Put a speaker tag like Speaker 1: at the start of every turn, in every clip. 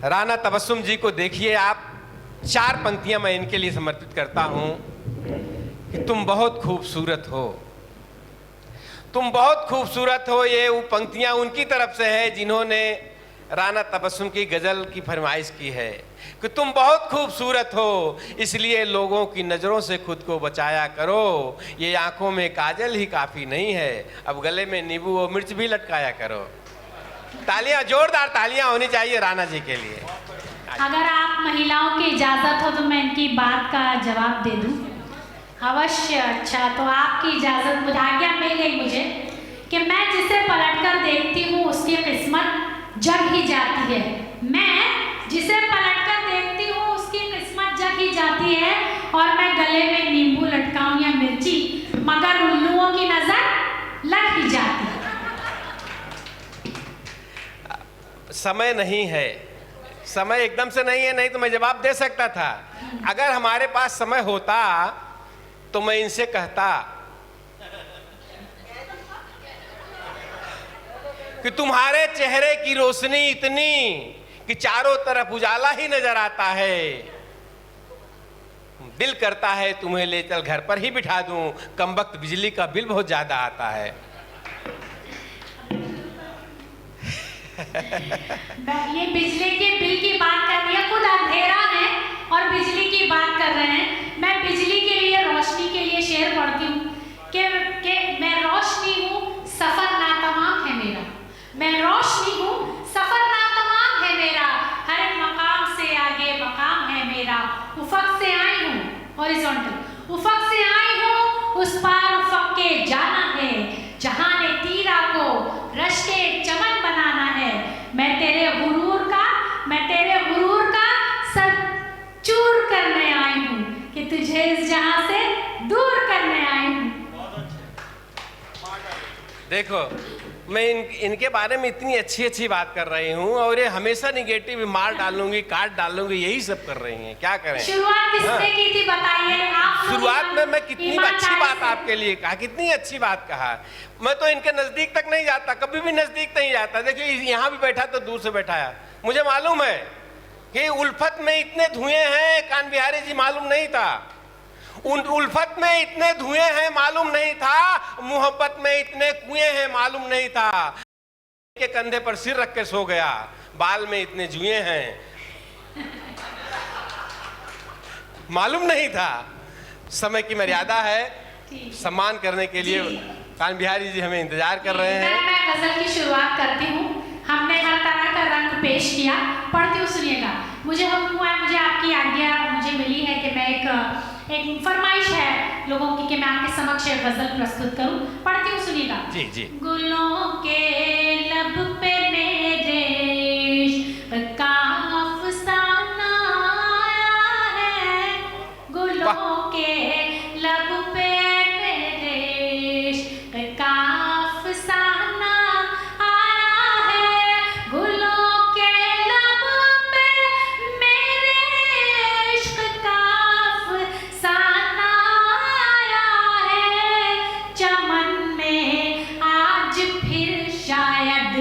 Speaker 1: राणा तबस्सुम जी को देखिए आप, 4 पंक्तियां मैं इनके लिए समर्पित करता हूं कि तुम बहुत खूबसूरत हो, तुम बहुत खूबसूरत हो। ये वो पंक्तियां उनकी तरफ से है जिन्होंने राणा तबस्सुम की गजल की फरमाइश की है कि तुम बहुत खूबसूरत हो, इसलिए लोगों की नज़रों से खुद को बचाया करो। ये आंखों में काजल ही काफ़ी नहीं है, अब गले में नींबू और मिर्च भी लटकाया करो। तालियां, जोरदार तालियां होनी चाहिए राणा जी के लिए।
Speaker 2: अगर आप महिलाओं की इजाज़त हो तो मैं इनकी बात का जवाब दे दूं। अवश्य। अच्छा, तो आपकी इजाज़त, मुझे आज्ञा मिल गई मुझे कि मैं जिसे पलटकर देखती हूँ उसकी किस्मत जग ही जाती है। मैं जिसे पलटकर देखती हूँ उसकी किस्मत जग ही जाती है, और मैं गले में नींबू लटकाऊं या मिर्ची, मगर उल्लुओं की नजर लग ही जाती है।
Speaker 1: समय नहीं है, समय एकदम से नहीं है, नहीं तो मैं जवाब दे सकता था। अगर हमारे पास समय होता तो मैं इनसे कहता कि तुम्हारे चेहरे की रोशनी इतनी कि चारों तरफ उजाला ही नजर आता है, दिल करता है तुम्हें ले चल घर पर ही बिठा दूं, कमबख्त बिजली का बिल बहुत ज्यादा आता है।
Speaker 2: ये बिजली के बिल की बात कर रही है, खुद अंधेरा है और बिजली की बात कर रहे हैं। मैं बिजली के लिए, रोशनी के लिए शेर पढ़ती हूँ कि मैं रोशनी हूँ, सफर नातमाम है मेरा। मैं रोशनी हूँ, सफर नातमाम है मेरा, हर एक मकाम से आगे मकाम है मेरा। उफक से आई हूँ, हॉरिजॉन्टल उफक से आई हूँ, उस पार उफक के जाना है, जहां ने तीरा को रश्के चमन बनाना है। मैं तेरे गुरूर का सर चूर करने आई हूँ, कि तुझे इस जहां से दूर करने आई हूँ।
Speaker 1: देखो, मैं इनके बारे में इतनी अच्छी बात कर रही हूँ और ये हमेशा निगेटिव, मार डालूंगी, काट डालूंगी, यही सब कर रही हैं। क्या करें?
Speaker 2: शुरुआत किसने की थी बताइए आप।
Speaker 1: शुरुआत में मैं कितनी अच्छी बात आपके लिए कहा, कितनी अच्छी बात कहा। मैं तो इनके नजदीक तक नहीं जाता, कभी भी नजदीक नहीं जाता। देखिए यहाँ भी बैठा तो दूर से बैठाया। मुझे मालूम है कि उल्फत में इतने धुएं हैं, कान बिहारी जी, मालूम नहीं था। उन उल्फत में इतने धुएं हैं मालूम नहीं था, मोहब्बत में इतने कुएं हैं मालूम नहीं था। के कंधे पर सिर रख के सो गया, बाल में इतने जुएं हैं मालूम नहीं था। समय की मर्यादा है, सम्मान करने के लिए कान बिहारी जी हमें इंतजार कर रहे हैं।
Speaker 2: मैं गजल की शुरुआत करती हूँ। हमने हर तरह का रंग पेश किया, पढ़ती हूँ, सुनिएगा। मुझे हुक्म हुआ, मुझे आपकी आज्ञा मुझे मिली है कि मैं एक फरमाइश है लोगों की कि मैं आपके समक्ष एक गजल प्रस्तुत करूं। पढ़ती हूँ, सुनिएगा।
Speaker 1: जी जी।
Speaker 2: गुलों के लब पे मेरे इश्क का अफसाना आया है, गुलों के लब पे मेरे इश्क का अफसाना आया है, गुलों के लब पे मेरे इश्क का अफसाना आया है, चमन में आज फिर शायद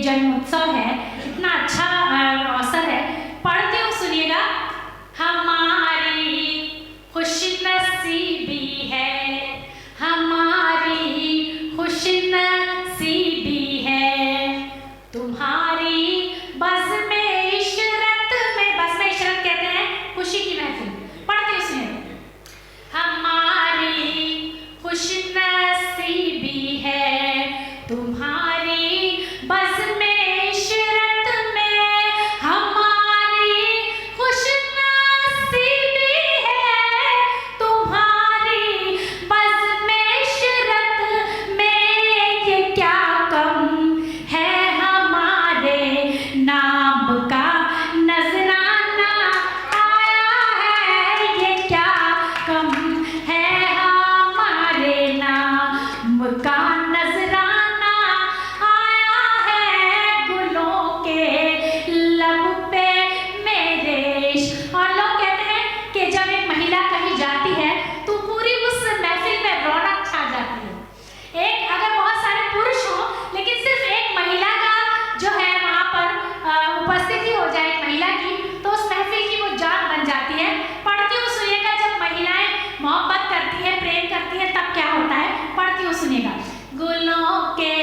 Speaker 2: जन्मोत्सव है, इतना अच्छा अवसर है। पढ़ती हूँ, सुनिएगा। हमारी खुशनसीबी है, हमारी खुशनसीबी है, तुम्हारी बज़्म में इशरत में, बज़्म में इशरत कहते हैं खुशी की महफिल। पढ़ती हूँ, सुनिए। हमारी खुशनसीबी है, तुम्हारी बज़्म में इशरत में, हमारी खुशनसीबी है, तुम्हारी बज़्म में इशरत में, ये क्या कम है हमारे नाम का नजराना आया है, ये क्या कम है हमारे नाम का नजराना आया है, गुलों के लब पे मेरे इश्क। और लोग कहते हैं कि जब एक महिला कहीं जाती है तो पूरी उस महफिल में रौनक छा जाती है। एक अगर बहुत सारे पुरुष हों लेकिन सिर्फ एक महिला का जो है वहाँ पर उपस्थिति हो जाए एक महिला की, तो उस महफिल की वो जान बन जाती है। पढ़ती हूँ, सुनिएगा। जब महिलाएं मोहब्बत करती है, प्रेम करती है, तब क्या होता है? पढ़ती हूँ, सुनिएगा। गुलों के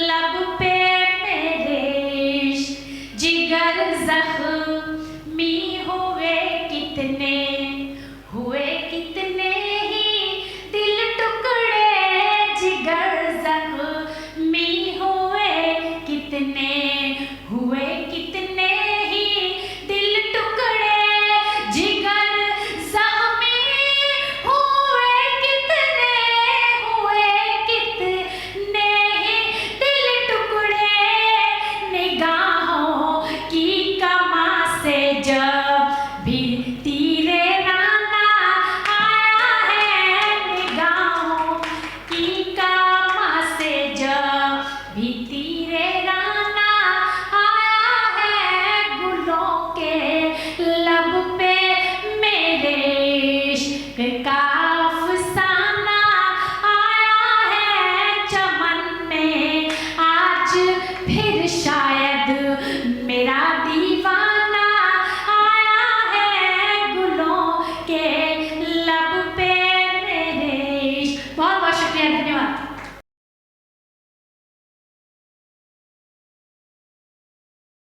Speaker 2: लब पे मेरे इश्क, जिगर ज़ख्मी हुए कितने, हुए कितने ही दिल टुकड़े, जिगर ज़ख्मी हुए कितने, हुए कितने ही दिल टुकड़े, जिगर ज़ख्मी हुए कितने, हुए कितने ही दिल टुकड़े, निगाहों की कमा से जब भी तीरे राना आया है, निगाहों की कमा से जब भी तीरे राना आया है, गुलों के